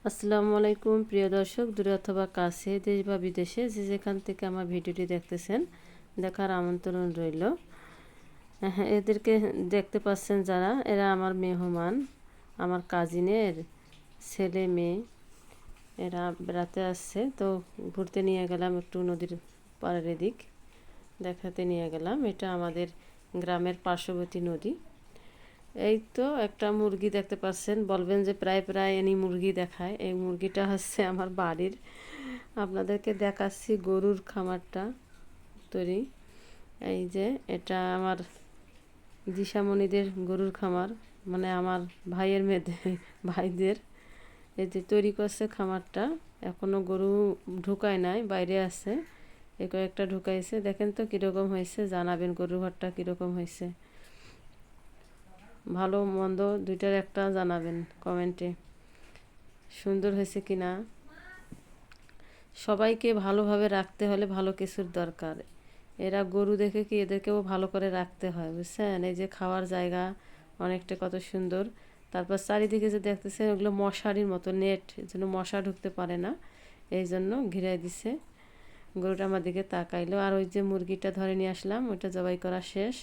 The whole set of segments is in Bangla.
আসসালামু আলাইকুম প্রিয় দর্শক, দূরে অথবা কাছে, দেশ বা বিদেশে যে যেখান থেকে আমার ভিডিওটি দেখতেছেন, দেখার আমন্ত্রণ রইল। হ্যাঁ, এদেরকে দেখতে পাচ্ছেন যারা, এরা আমার মেহমান, আমার কাজিনের ছেলে মেয়ে। এরা বেড়াতে আসছে, তো ঘুরতে নিয়ে গেলাম একটু নদীর পাড়ের এদিক দেখাতে নিয়ে গেলাম। এটা আমাদের গ্রামের পার্শ্ববর্তী নদী। এই তো একটা মুরগি দেখতে পাচ্ছেন, বলবেন যে প্রায় প্রায় এনি মুরগি দেখায়। এই মুরগিটা হচ্ছে আমার বাড়ির। আপনাদেরকে দেখাচ্ছি গরুর খামারটা তৈরি। এই যে এটা আমার দিশামণিদের গরুর খামার, মানে আমার ভাইয়ের মেয়েদের ভাইদের। এই যে তৈরি করছে খামারটা, এখনও গরু ঢুকায় নাই, বাইরে আছে। এই কয়েকটা ঢুকাইছে, দেখেন তো কীরকম হয়েছে, জানাবেন গরুর ঘরটা কীরকম হয়েছে। ভালো মন্দ দুইটার একটা জানাবেন কমেন্টে, সুন্দর হয়েছে কি না। সবাইকে ভালোভাবে রাখতে হলে ভালো কিছুর দরকার। এরা গরু দেখে কি, এদেরকেও ভালো করে রাখতে হয়, বুঝছেন। এই যে খাওয়ার জায়গা অনেকটা কত সুন্দর। তারপর চারিদিকে যে দেখতেছেন, ওগুলো মশারির মতো নেট, যেন মশা ঢুকতে পারে না, এই জন্য ঘিরে দিছে। গরুটা আমার দিকে তাকাইলো। আর ওই যে মুরগিটা ধরে নিয়ে আসলাম, ওইটা জবাই করা শেষ।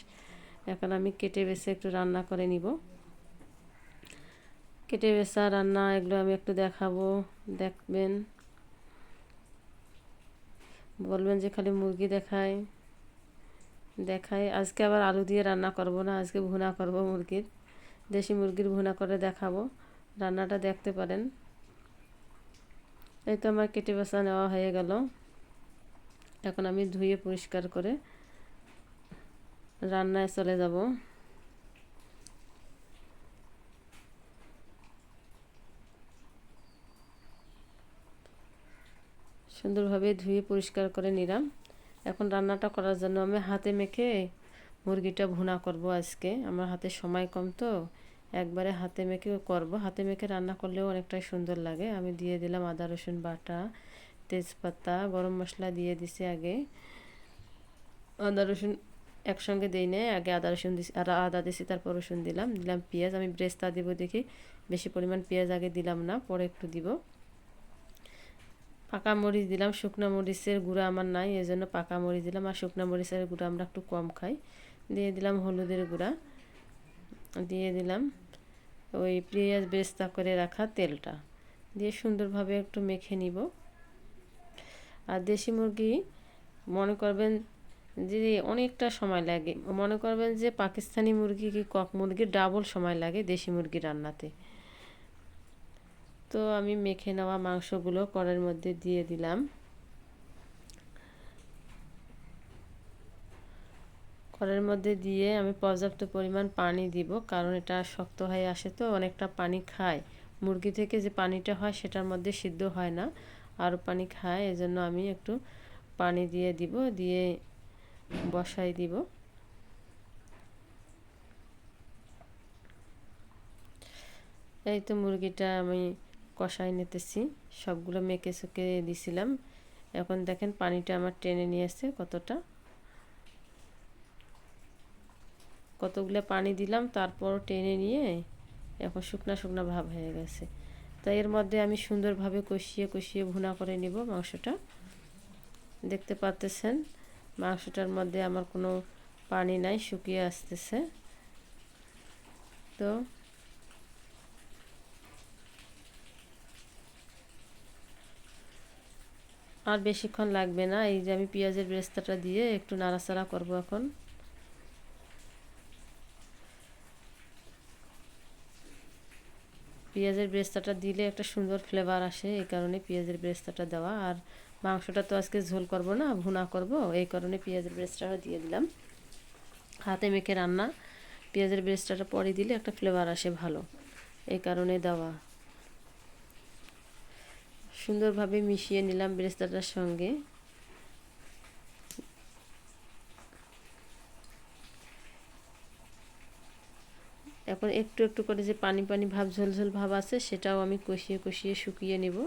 এখন আমি কেটে বেছে একটু রান্না করে নিব। কেটে বেচা রান্না এগুলো আমি একটু দেখাবো, দেখবেন। বলবেন যে খালি মুরগি দেখায় দেখায়। আজকে আবার আলু দিয়ে রান্না করব না, আজকে ভুনা করব মুরগির, দেশি মুরগির ভুনা করে দেখাবো। রান্নাটা দেখতে পারেন। এই তো আমার কেটে বেচা নেওয়া হয়ে গেল। এখন আমি ধুয়ে পরিষ্কার করে রান্নায় চলে যাব। সুন্দরভাবে ধুয়ে পরিষ্কার করে নিলাম। এখন রান্নাটা করার জন্য আমি হাতে মেখে মুরগিটা ভুনা করব। আজকে আমার হাতে সময় কম, তো একবারে হাতে মেখে করব। হাতে মেখে রান্না করলেও অনেকটাই সুন্দর লাগে। আমি দিয়ে দিলাম আদা রসুন বাটা, তেজপাতা, গরম মশলা দিয়ে দিছি আগে। আদা রসুন একসঙ্গে দিই না, আগে আদা রসুন দিছি, আর আদা দিছি, তারপর রসুন দিলাম। দিলাম পেঁয়াজ, আমি ব্রেস্তা দিব দেখি, বেশি পরিমাণ পেঁয়াজ আগে দিলাম না, পরে একটু দিব। পাকা মরিচ দিলাম, শুকনো মরিচের গুঁড়া আমার নাই, এই জন্য পাকা মরিচ দিলাম। আর শুকনো মরিচের গুঁড়া আমরা একটু কম খাই। দিয়ে দিলাম হলুদের গুঁড়া, দিয়ে দিলাম ওই পেঁয়াজ বেরেস্তা করে রাখা তেলটা, দিয়ে সুন্দরভাবে একটু মেখে নিব। আর দেশি মুরগি মনে করবেন যে অনেকটা সময় লাগে, মনে করবেন যে পাকিস্তানি মুরগি কি কক মুরগির ডাবল সময় লাগে দেশি মুরগি রান্নাতে। তো আমি মেখে নেওয়া মাংসগুলো কড়াইয়ের মধ্যে দিয়ে দিলাম। কড়াইয়ের মধ্যে দিয়ে আমি পর্যাপ্ত পরিমাণ পানি দিব, কারণ এটা শক্ত হয়ে আসে, তো অনেকটা পানি খায়। মুরগি থেকে যে পানিটা হয় সেটার মধ্যে সিদ্ধ হয় না, আরও পানি খায়। এজন্য আমি একটু পানি দিয়ে দিব, দিয়ে বসাই দিব। এই তো মুরগিটা আমি কষাই নিতেছি, সবগুলো মেখে চুকে দিছিলাম। এখন দেখেন পানিটা আমার টেনে নিয়ে আসছে কতগুলো পানি দিলাম, তারপর টেনে নিয়ে এখন শুকনা শুকনা ভাব হয়ে গেছে। তাই এর মধ্যে আমি সুন্দরভাবে কষিয়ে কষিয়ে ভুনা করে নিব মাংসটা। দেখতে পাচ্ছেন মাংসটার মধ্যে আমার কোনো পানি নাই, শুকিয়ে আসতেছে। তো আর বেশিক্ষণ লাগবে না। এই যে আমি পেঁয়াজের বেরেস্তাটা দিয়ে একটু নাড়াচাড়া করব। এখন পেঁয়াজের বেরেস্তাটা দিলে একটা সুন্দর ফ্লেভার আসে, এই কারণে পেঁয়াজের বেরেস্তাটা দেওয়া। আর মাংসটা তো আজকে ঝোল করব না, ভুনা করব, এই কারণে পেঁয়াজের বেরেস্তাটা দিয়ে দিলাম। হাতে মেখে রান্না, পেঁয়াজের বেরেস্তাটা পরে দিলে একটা ফ্লেভার আসে ভালো, এই কারণে দেওয়া। সুন্দরভাবে মিশিয়ে নিলাম বেরেস্তাটার সঙ্গে। এখন একটু একটু করে যে পানি পানি ভাব, ঝোল ঝোল ভাব আছে, সেটাও আমি কষিয়ে কষিয়ে শুকিয়ে নেব।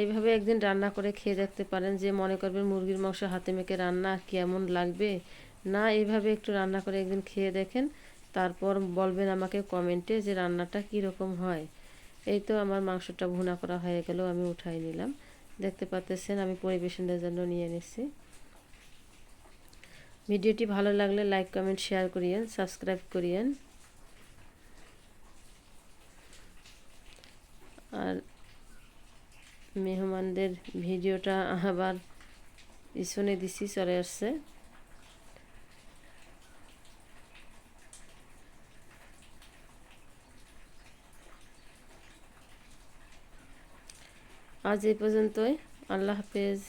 এইভাবে একদিন রান্না করে খেয়ে দেখতে পারেন, যে মনে করবেন মুরগির মাংস হাতে মেখে রান্না কেমন লাগবে, না এইভাবে একটু রান্না করে একদিন খেয়ে দেখেন, তারপর বলবেন আমাকে কমেন্টে যে রান্নাটা কীরকম হয়। এই তো আমার মাংসটা ভুনা করা হয়ে গেল, আমি উঠাই নিলাম। দেখতে পাচ্ছেন আমি পরিবেশনের জন্য নিয়ে নিচ্ছি। ভিডিওটি ভালো লাগলে লাইক কমেন্ট শেয়ার করিয়েন, সাবস্ক্রাইব করিয়েন। আর মেহমানদের ভিডিওটা আবার পিছনে দিছি, চলে আসছে। আজ এই পর্যন্তই। আল্লাহ হাফেজ।